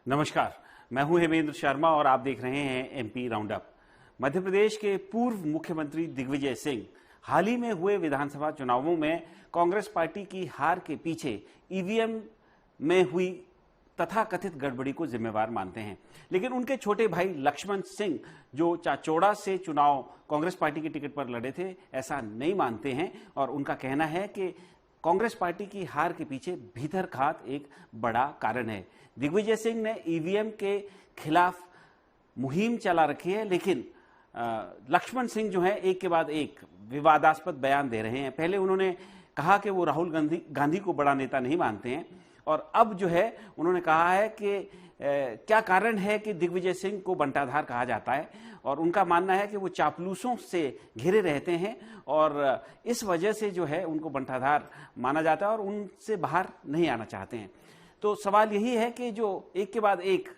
नमस्कार, मैं हूं हेमेंद्र शर्मा और आप देख रहे हैं MP round up. Madhya Pradesh के पूर्व मुख्यमंत्री दिग्विजय सिंह हाल ही में हुए विधानसभा चुनावों में कांग्रेस पार्टी की हार के पीछे ईवीएम में हुई तथाकथित गड़बड़ी को जिम्मेवार मानते हैं। लेकिन उनके छोटे भाई लक्ष्मण सिंह, जो चाचौड़ा से चुनाव कांग्रेस पार्टी की टिकट पर लड़े थे, ऐसा नहीं मानते हैं और उनका कहना है कि कांग्रेस पार्टी की हार के पीछे भीतरघात एक बड़ा कारण है। दिग्विजय सिंह ने ईवीएम के खिलाफ मुहिम चला रखी है, लेकिन लक्ष्मण सिंह जो है एक के बाद एक विवादास्पद बयान दे रहे हैं। पहले उन्होंने कहा कि वो राहुल गांधी को बड़ा नेता नहीं मानते हैं और अब जो है उन्होंने कहा है कि क्या कारण है कि दिग्विजय सिंह को बंटाधार कहा जाता है और उनका मानना है कि वो चापलूसों से घिरे रहते हैं और इस वजह से जो है उनको बंटाधार माना जाता है और उनसे बाहर नहीं आना चाहते हैं। तो सवाल यही है कि जो एक के बाद एक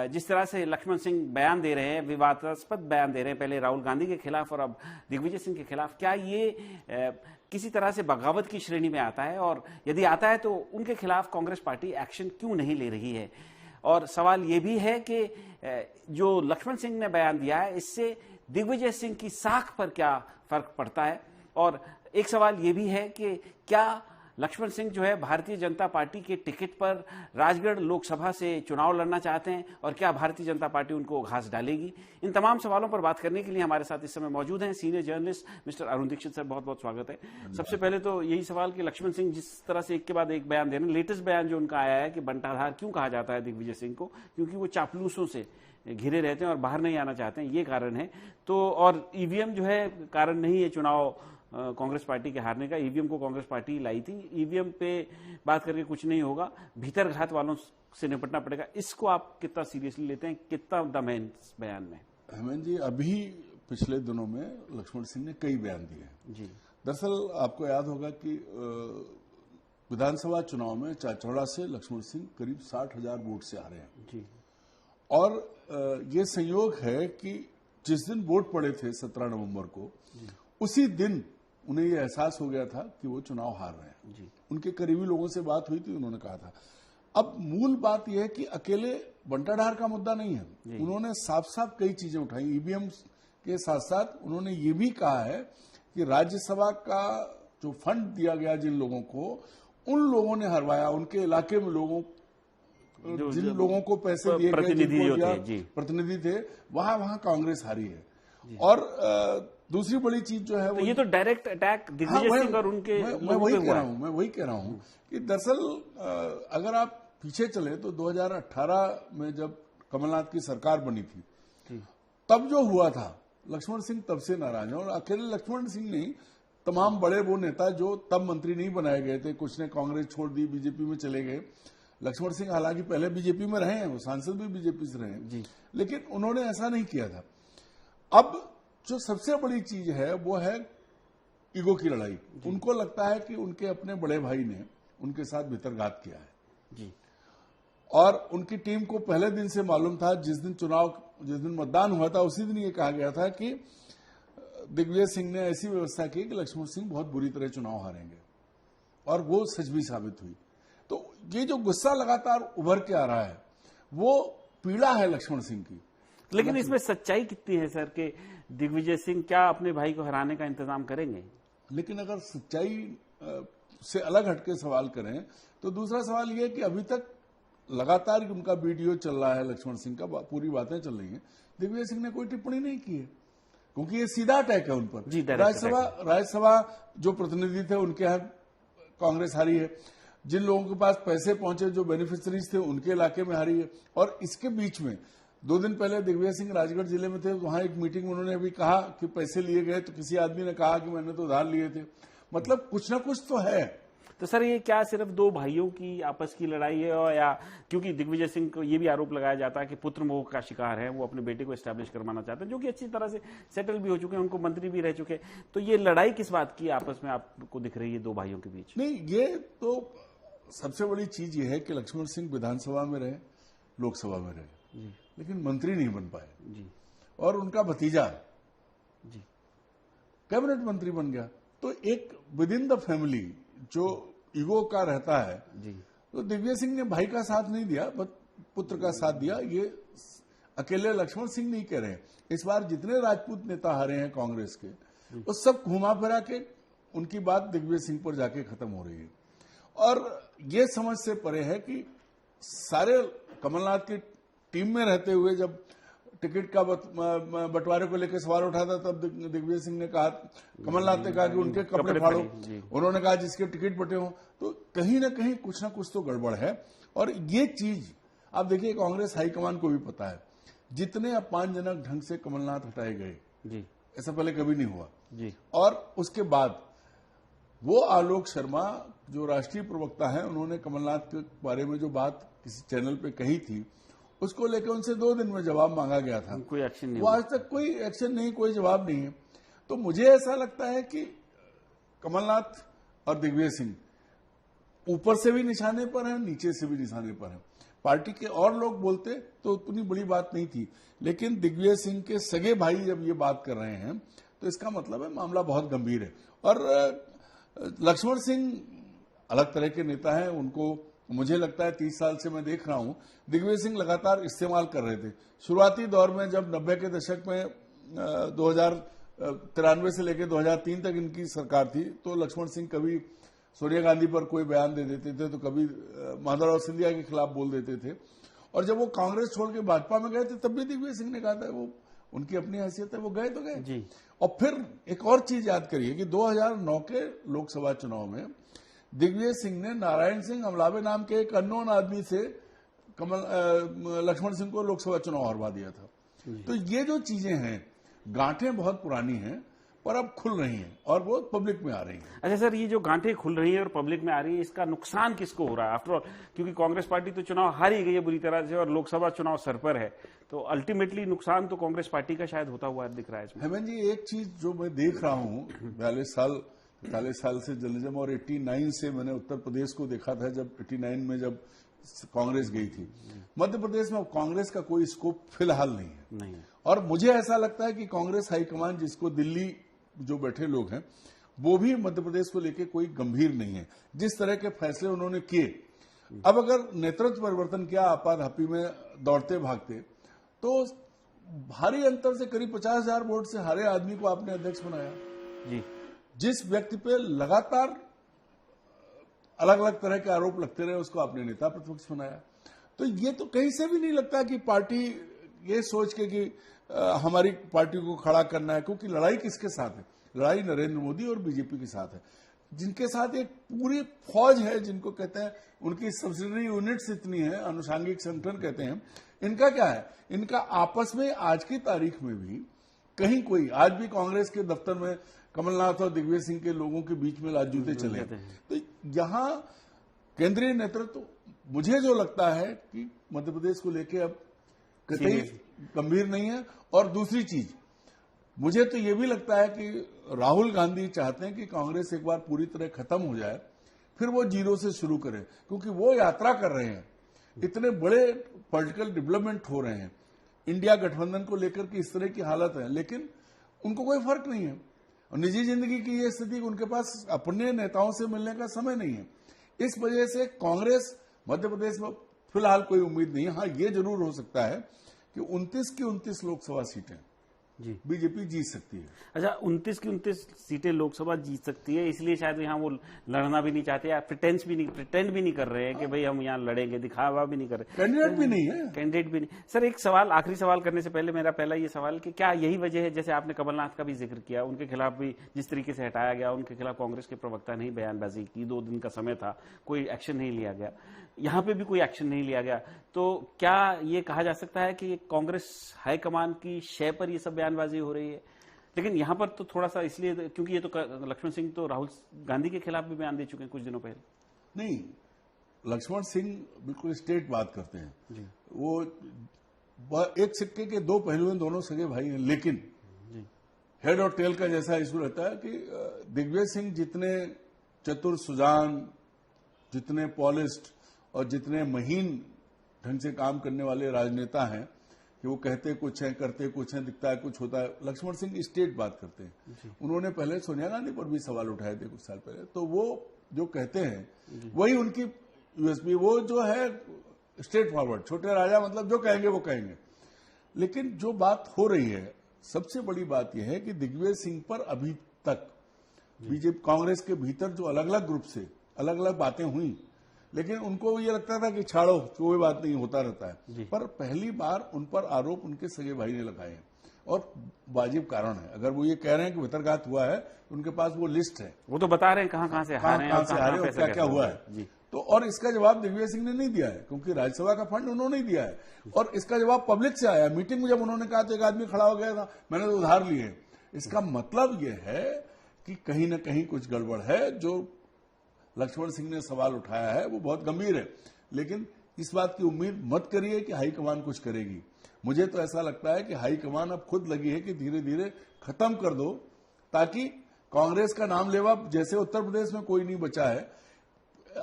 जिस तरह से लक्ष्मण सिंह बयान दे रहे हैं, विवादास्पद बयान दे रहे हैं, पहले राहुल गांधी के खिलाफ और अब दिग्विजय सिंह के खिलाफ, क्या ये किसी तरह से बगावत की श्रेणी में आता है? और यदि आता है तो उनके खिलाफ कांग्रेस पार्टी एक्शन क्यों नहीं ले रही है? और सवाल ये भी है कि जो लक्ष्मण सिंह ने बयान दिया है, इससे दिग्विजय सिंह की साख पर क्या फर्क पड़ता है? और एक सवाल ये भी है कि क्या लक्ष्मण सिंह जो है भारतीय जनता पार्टी के टिकट पर राजगढ़ लोकसभा से चुनाव लड़ना चाहते हैं और क्या भारतीय जनता पार्टी उनको घास डालेगी? इन तमाम सवालों पर बात करने के लिए हमारे साथ इस समय मौजूद हैं senior journalist mister Arun Dikshit sir. बहुत बहुत स्वागत है। सबसे पहले तो यही सवाल कि लक्ष्मण सिंह जिस तरह से एक के बाद एक बयान दे रहे हैं, लेटेस्ट बयान जो उनका आया है कि बंटाधार क्यों कहा जाता है दिग्विजय सिंह को, क्योंकि वो चापलूसों से घिरे रहते हैं और बाहर नहीं आना चाहते हैं, ये कारण है। तो और ईवीएम जो है कारण नहीं है चुनाव कांग्रेस पार्टी के हारने का। ईवीएम को कांग्रेस पार्टी लाई थी, ईवीएम पे बात करके कुछ नहीं होगा, भीतरघात वालों से निपटना पड़ेगा। इसको आप कितना सीरियसली लेते हैं? कितना दम है इस बयान में? हेमंत जी, अभी पिछले दिनों में लक्ष्मण सिंह ने कई बयान दिए हैं जी। दरअसल आपको याद होगा कि विधानसभा चुनाव में चाचौड़ा से लक्ष्मण सिंह करीब 60,000 वोट से हारे हैं जी। और ये संयोग है कि जिस दिन वोट पड़े थे 17 नवंबर को, उसी दिन उन्हें यह एहसास हो गया था कि वो चुनाव हार रहे हैं जी। उनके करीबी लोगों से बात हुई थी, उन्होंने कहा था। अब मूल बात यह है कि अकेले बंटाधार का मुद्दा नहीं है, उन्होंने साफ साफ कई चीजें उठाई। ईवीएम के साथ साथ उन्होंने ये भी कहा है कि राज्यसभा का जो फंड दिया गया जिन लोगों को, उन लोगों ने हरवाया, उनके इलाके में लोगों जिन लोगों को पैसे दिए गए, प्रतिनिधि थे, वहां कांग्रेस हारी है। और दूसरी बड़ी चीज जो है तो ये तो डायरेक्ट अटैक दिग्विजय सिंह और उनके मैं वही कह रहा हूं कि दरअसल अगर आप पीछे चले तो 2018 में जब कमलनाथ की सरकार बनी थी, तब जो हुआ था, लक्ष्मण सिंह तब से नाराज है। और अकेले लक्ष्मण सिंह नहीं, तमाम बड़े वो नेता जो तब मंत्री नहीं बनाए गए थे, कुछ ने कांग्रेस छोड़ दी, बीजेपी में चले गए। लक्ष्मण सिंह हालांकि पहले बीजेपी में रहे हैं, वो सांसद भी बीजेपी से रहे हैं, लेकिन उन्होंने ऐसा नहीं किया था। अब जो सबसे बड़ी चीज है वो है ईगो की लड़ाई। उनको लगता है कि उनके अपने बड़े भाई ने उनके साथ भीतरघात किया है जी। और उनकी टीम को पहले दिन से मालूम था, जिस दिन मतदान हुआ था, उसी दिन ये कहा गया था कि दिग्विजय सिंह ने ऐसी व्यवस्था की कि लक्ष्मण सिंह बहुत बुरी तरह चुनाव हारेंगे, और वो सच भी साबित हुई। तो ये जो गुस्सा लगातार उभर के आ रहा है, वो पीड़ा है लक्ष्मण सिंह की। लेकिन इसमें सच्चाई कितनी है सर कि दिग्विजय सिंह क्या अपने भाई को हराने का इंतजाम करेंगे? लेकिन अगर सच्चाई से अलग हटके सवाल करें तो दूसरा सवाल यह है कि अभी तक लगातार उनका वीडियो चल रहा है, लक्ष्मण सिंह का पूरी बातें चल रही हैं, दिग्विजय सिंह ने कोई टिप्पणी नहीं की है, क्योंकि ये सीधा अटैक है उन पर। राज्यसभा जो प्रतिनिधि थे उनके यहाँ कांग्रेस हारी है, जिन लोगों के पास पैसे पहुंचे, जो बेनिफिशरीज थे, उनके इलाके में हारी है। और इसके बीच में 2 दिन पहले दिग्विजय सिंह राजगढ़ जिले में थे, वहां एक मीटिंग में उन्होंने भी कहा कि पैसे लिए गए, तो किसी आदमी ने कहा कि मैंने तो उधार लिए थे। मतलब कुछ ना कुछ तो है। तो सर ये क्या सिर्फ 2 भाइयों की आपस की लड़ाई है, और या क्योंकि दिग्विजय सिंह को ये भी आरोप लगाया जाता है कि पुत्र मोह का शिकार है, वो अपने बेटे को एस्टैब्लिश करवाना चाहते हैं, जो कि अच्छी तरह से सेटल भी हो चुके हैं, उनको मंत्री भी रह चुके हैं। तो ये लड़ाई किस बात की आपस में आपको दिख रही है 2 भाइयों के बीच? नहीं, ये तो सबसे बड़ी चीज ये है कि लक्ष्मण सिंह विधानसभा में रहे, लोकसभा में रहे, लेकिन मंत्री नहीं बन पाए जी। और उनका भतीजा जी कैबिनेट मंत्री बन गया। तो एक विद इन द फैमिली जो ईगो का रहता है जी, तो दिग्विजय सिंह ने भाई का साथ नहीं दिया, बट पुत्र का साथ दिया। ये अकेले लक्ष्मण सिंह नहीं कह रहे हैं, इस बार जितने राजपूत नेता हारे हैं कांग्रेस के, वो सब घुमा फिरा के उनकी बात दिग्विजय सिंह पर जाके खत्म हो रही है। और ये समझ से परे है कि सारे कमलनाथ की टीम में रहते हुए जब टिकट का बंटवारे को लेकर सवाल उठा था, तब दिग्विजय सिंह ने कहा, कमलनाथ ने कहा कि उनके कपड़े फाड़ो, उन्होंने कहा जिसके टिकट बटे हों। तो कहीं ना कहीं कुछ ना कुछ तो गड़बड़ है। और ये चीज आप देखिए, कांग्रेस हाईकमान को भी पता है, जितने अपमानजनक ढंग से कमलनाथ हटाए गए, ऐसा पहले कभी नहीं हुआ जी। और उसके बाद वो आलोक शर्मा जो राष्ट्रीय प्रवक्ता है, उन्होंने कमलनाथ के बारे में जो बात किसी चैनल पे कही थी, उसको लेकर उनसे 2 दिन में जवाब मांगा गया था। कोई एक्शन नहीं, वो आज तक कोई एक्शन नहीं, कोई जवाब नहीं है। तो मुझे ऐसा लगता है कि कमलनाथ और दिग्विजय सिंह ऊपर से भी निशाने पर हैं, नीचे से भी निशाने पर हैं। पार्टी के और लोग बोलते तो उतनी बड़ी बात नहीं थी, लेकिन दिग्विजय सिंह के सगे भाई जब ये बात कर रहे हैं तो इसका मतलब है मामला बहुत गंभीर है। और लक्ष्मण सिंह अलग तरह के नेता हैं, उनको मुझे लगता है 30 साल से मैं देख रहा हूं, दिग्विजय सिंह लगातार इस्तेमाल कर रहे थे। शुरुआती दौर में जब 90 के दशक में 2093 से लेकर 2003 तक इनकी सरकार थी, तो लक्ष्मण सिंह कभी सोनिया गांधी पर कोई बयान दे देते थे, तो कभी माधवराव सिंधिया के खिलाफ बोल देते थे। और जब वो कांग्रेस छोड़ के भाजपा में गए थे, तब भी दिग्विजय सिंह ने कहा था, वो उनकी अपनी हैसियत है, वो गए तो गए। और फिर एक और चीज याद करिए कि 2009 के लोकसभा चुनाव में दिग्विजय सिंह ने नारायण सिंह अमलावे नाम के एक अननोन आदमी से लक्ष्मण सिंह को लोकसभा चुनाव हरवा दिया था। तो ये जो चीजें हैं, गांठें बहुत पुरानी हैं, पर अब खुल रही हैं और वो पब्लिक में आ रही हैं। अच्छा सर, ये जो गांठें खुल रही हैं और पब्लिक में आ रही है, इसका नुकसान किसको हो रहा है आफ्टर ऑल? क्योंकि कांग्रेस पार्टी तो चुनाव हार ही गई है बुरी तरह से और लोकसभा चुनाव सर पर है, तो अल्टीमेटली नुकसान तो कांग्रेस पार्टी का शायद होता हुआ दिख रहा है इसमें। हेमंत जी, एक चीज जो मैं देख रहा हूँ, 45 साल से जर्नलिज्म, और 89 से मैंने उत्तर प्रदेश को देखा था, जब 89 में जब कांग्रेस गई थी। मध्य प्रदेश में कांग्रेस का कोई स्कोप फिलहाल नहीं है। और मुझे ऐसा लगता है कि कांग्रेस हाईकमान, जिसको दिल्ली जो बैठे लोग हैं, वो भी मध्य प्रदेश को लेकर कोई गंभीर नहीं है। जिस तरह के फैसले उन्होंने किए, अब अगर नेतृत्व परिवर्तन किया, आपाधापी में दौड़ते भागते, तो भारी अंतर से करीब 50,000 वोट से हारे आदमी को आपने अध्यक्ष बनाया जी। जिस व्यक्ति पे लगातार अलग अलग तरह के आरोप लगते रहे, उसको आपने नेता प्रतिपक्ष बनाया। तो ये तो कहीं से भी नहीं लगता कि पार्टी ये सोच के कि हमारी पार्टी को खड़ा करना है, क्योंकि लड़ाई किसके साथ है? लड़ाई नरेंद्र मोदी और बीजेपी के साथ है, जिनके साथ एक पूरी फौज है, जिनको कहते हैं उनकी सब्सिडरी यूनिट्स इतनी है, अनुषांगिक संगठन कहते हैं। इनका क्या है? इनका आपस में आज की तारीख में भी कहीं कोई, आज भी कांग्रेस के दफ्तर में कमलनाथ और दिग्विजय सिंह के लोगों के बीच में लात जूते चले। तो यहां केंद्रीय नेतृत्व, मुझे जो लगता है कि मध्य प्रदेश को लेके अब कतई गंभीर नहीं है। और दूसरी चीज, मुझे तो ये भी लगता है कि राहुल गांधी चाहते हैं कि कांग्रेस एक बार पूरी तरह खत्म हो जाए, फिर वो जीरो से शुरू करें, क्योंकि वो यात्रा कर रहे हैं, इतने बड़े पॉलिटिकल डेवलपमेंट हो रहे हैं, इंडिया गठबंधन को लेकर के इस तरह की हालत है, लेकिन उनको कोई फर्क नहीं है। और निजी जिंदगी की ये स्थिति, उनके पास अपने नेताओं से मिलने का समय नहीं है। इस वजह से कांग्रेस मध्य प्रदेश में फिलहाल कोई उम्मीद नहीं है। हाँ, ये जरूर हो सकता है कि 29 की 29 लोकसभा सीटें जी बीजेपी जीत सकती है। अच्छा, 29 की 29 सीटें लोकसभा जीत सकती है, इसलिए शायद यहाँ वो लड़ना भी नहीं चाहते, या प्रिटेंड भी नहीं कर रहे हैं कि भाई हम यहाँ लड़ेंगे, दिखावा भी नहीं कर रहे, कैंडिडेट भी नहीं है। कैंडिडेट भी नहीं। सर, एक सवाल, आखिरी सवाल करने से पहले मेरा पहला ये सवाल कि क्या यही वजह है, जैसे आपने कमलनाथ का भी जिक्र किया, उनके खिलाफ भी जिस तरीके से हटाया गया, उनके खिलाफ कांग्रेस के प्रवक्ता ने बयानबाजी की, 2 दिन का समय था, कोई एक्शन नहीं लिया गया, यहाँ पे भी कोई एक्शन नहीं लिया गया, तो क्या ये कहा जा सकता है कि कांग्रेस हाईकमान की शय पर ये सब बयानबाजी हो रही है? लेकिन यहाँ पर तो थोड़ा सा इसलिए, क्योंकि ये तो लक्ष्मण सिंह तो राहुल गांधी के खिलाफ भी बयान दे चुके हैं कुछ दिनों पहले। नहीं, लक्ष्मण सिंह बिल्कुल स्ट्रेट बात करते हैं जी। वो एक सिक्के के 2 पहलू हैं, दोनों सगे भाई हैं, लेकिन हेड और टेल का जैसा इशू रहता है कि दिग्विजय सिंह जितने चतुर सुजान, जितने पॉलिस्ड और जितने महीन ढंग से काम करने वाले राजनेता हैं कि वो कहते कुछ हैं, करते कुछ हैं, दिखता है कुछ होता है, लक्ष्मण सिंह स्टेट बात करते हैं। उन्होंने पहले सोनिया गांधी पर भी सवाल उठाए थे कुछ साल पहले, तो वो जो कहते हैं वही उनकी यूएसपी, वो जो है स्ट्रेट फॉरवर्ड, छोटे राजा मतलब जो कहेंगे वो कहेंगे। लेकिन जो बात हो रही है, सबसे बड़ी बात यह है कि दिग्विजय सिंह पर अभी तक बीजेपी कांग्रेस के भीतर जो अलग अलग ग्रुप से अलग अलग बातें हुई, लेकिन उनको ये लगता था कि छाड़ो, कोई बात नहीं, होता रहता है। पर पहली बार उन पर आरोप उनके सगे भाई ने लगाए हैं और वाजिब कारण है। अगर वो ये कह रहे हैं कि वितर्कघात हुआ है, उनके पास वो लिस्ट है, वो तो बता रहे हैं कहां से हारे हैं, कहां से हारे और क्या क्या हुआ है। तो और इसका जवाब दिग्विजय सिंह ने नहीं दिया है, क्योंकि राज्यसभा का फंड उन्होंने ही दिया है, और इसका जवाब पब्लिक से आया। मीटिंग में जब उन्होंने कहा तो एक आदमी खड़ा हो गया था, मैंने तो उधार लिए। इसका मतलब यह है कि कहीं ना कहीं कुछ गड़बड़ है। जो लक्ष्मण सिंह ने सवाल उठाया है वो बहुत गंभीर है, लेकिन इस बात की उम्मीद मत करिए कि हाईकमान कुछ करेगी। मुझे तो ऐसा लगता है कि हाईकमान अब खुद लगी है कि धीरे धीरे खत्म कर दो, ताकि कांग्रेस का नाम लेवा, जैसे उत्तर प्रदेश में कोई नहीं बचा है,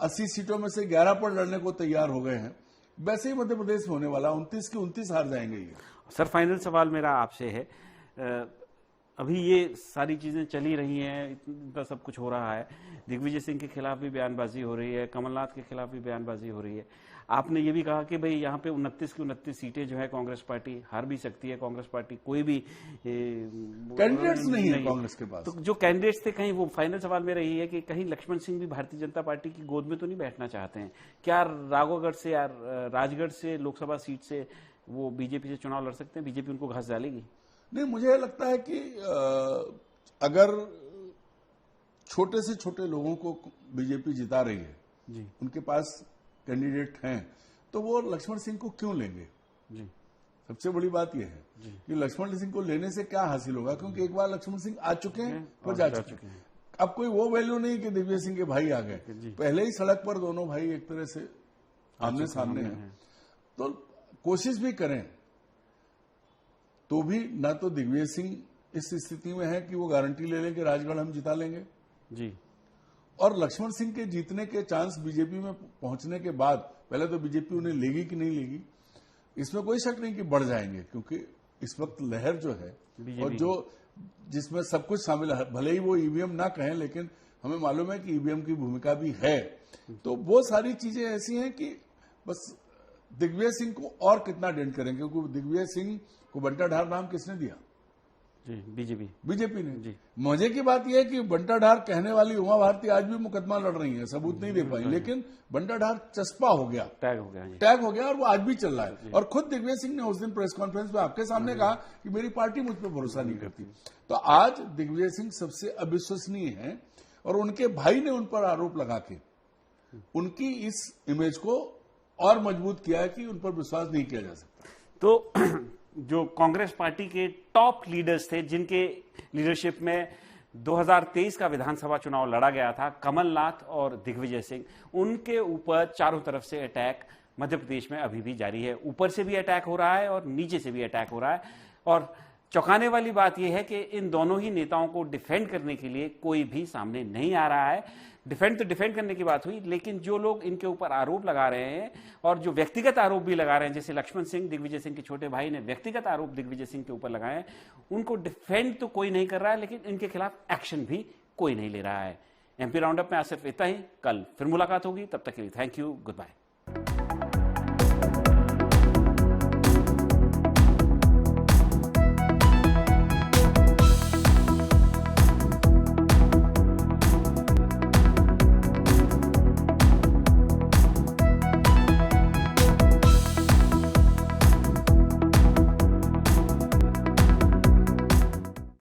80 सीटों में से 11 पर लड़ने को तैयार हो गए हैं, वैसे ही मध्य प्रदेश में होने वाला 29 की 29 हार जाएंगे ये। सर, फाइनल सवाल मेरा आपसे है, अभी ये सारी चीजें चली रही हैं, इतना सब कुछ हो रहा है, दिग्विजय सिंह के खिलाफ भी बयानबाजी हो रही है, कमलनाथ के खिलाफ भी बयानबाजी हो रही है। आपने ये भी कहा कि भाई यहाँ पे 29 की 29 सीटें जो है कांग्रेस पार्टी हार भी सकती है। कांग्रेस पार्टी कोई भी कैंडिडेट्स नहीं है कांग्रेस के पास। तो जो कैंडिडेट्स थे, कहीं वो फाइनल सवाल मेरा यही है कि कहीं लक्ष्मण सिंह भी भारतीय जनता पार्टी की गोद में तो नहीं बैठना चाहते हैं क्या? राघवगढ़ से या राजगढ़ से लोकसभा सीट से वो बीजेपी से चुनाव लड़ सकते हैं? बीजेपी उनको घास डालेगी? नहीं, मुझे लगता है कि अगर छोटे से छोटे लोगों को बीजेपी जिता रही है जी, उनके पास कैंडिडेट हैं, तो वो लक्ष्मण सिंह को क्यों लेंगे जी। सबसे बड़ी बात यह है कि लक्ष्मण सिंह को लेने से क्या हासिल होगा, क्योंकि एक बार लक्ष्मण सिंह आ चुके हैं, वो जा चुके हैं। अब कोई वो वैल्यू नहीं कि दिग्विजय सिंह के भाई आ गए, पहले ही सड़क पर दोनों भाई एक तरह से आमने सामने हैं। तो कोशिश भी करें तो भी ना तो दिग्विजय सिंह इस स्थिति में है कि वो गारंटी ले लें कि राजगढ़ हम जिता लेंगे जी, और लक्ष्मण सिंह के जीतने के चांस बीजेपी में पहुंचने के बाद, पहले तो बीजेपी उन्हें लेगी कि नहीं लेगी, इसमें कोई शक नहीं कि बढ़ जाएंगे, क्योंकि इस वक्त लहर जो है और जो जिसमें सब कुछ शामिल है, भले ही वो ईवीएम ना कहें, लेकिन हमें मालूम है कि ईवीएम की भूमिका भी है। तो वो सारी चीजें ऐसी हैं कि बस दिग्विजय सिंह को और कितना डेंट करेंगे, क्योंकि दिग्विजय सिंह को बंटा ढार नाम किसने दिया? जी, बीजेपी ने जी। मजे की बात यह है कि बंटा ढार कहने वाली उमा भारती आज भी मुकदमा लड़ रही है, सबूत नहीं दे पाई, लेकिन बंटा ढार चस्पा हो गया, टैग हो गया और वो आज भी चल रहा है। और खुद दिग्विजय सिंह ने उस दिन प्रेस कॉन्फ्रेंस में आपके सामने कहा कि मेरी पार्टी मुझ पर भरोसा नहीं करती। तो आज दिग्विजय सिंह सबसे अविश्वसनीय है और उनके भाई ने उन पर आरोप लगा के उनकी इस इमेज को और मजबूत किया है कि उन पर विश्वास नहीं किया जा सकता। तो जो कांग्रेस पार्टी के टॉप लीडर्स थे, जिनके लीडरशिप में 2023 का विधानसभा चुनाव लड़ा गया था, कमलनाथ और दिग्विजय सिंह, उनके ऊपर चारों तरफ से अटैक मध्य प्रदेश में अभी भी जारी है। ऊपर से भी अटैक हो रहा है और नीचे से भी अटैक हो रहा है। और चौंकाने वाली बात यह है कि इन दोनों ही नेताओं को डिफेंड करने के लिए कोई भी सामने नहीं आ रहा है। डिफेंड करने की बात हुई, लेकिन जो लोग इनके ऊपर आरोप लगा रहे हैं और जो व्यक्तिगत आरोप भी लगा रहे हैं, जैसे लक्ष्मण सिंह, दिग्विजय सिंह के छोटे भाई ने व्यक्तिगत आरोप दिग्विजय सिंह के ऊपर लगाए हैं, उनको डिफेंड तो कोई नहीं कर रहा है, लेकिन इनके खिलाफ एक्शन भी कोई नहीं ले रहा है। एमपी राउंडअप में आज सिर्फ इतना ही। कल फिर मुलाकात होगी, तब तक के लिए थैंक यू, गुड बाय।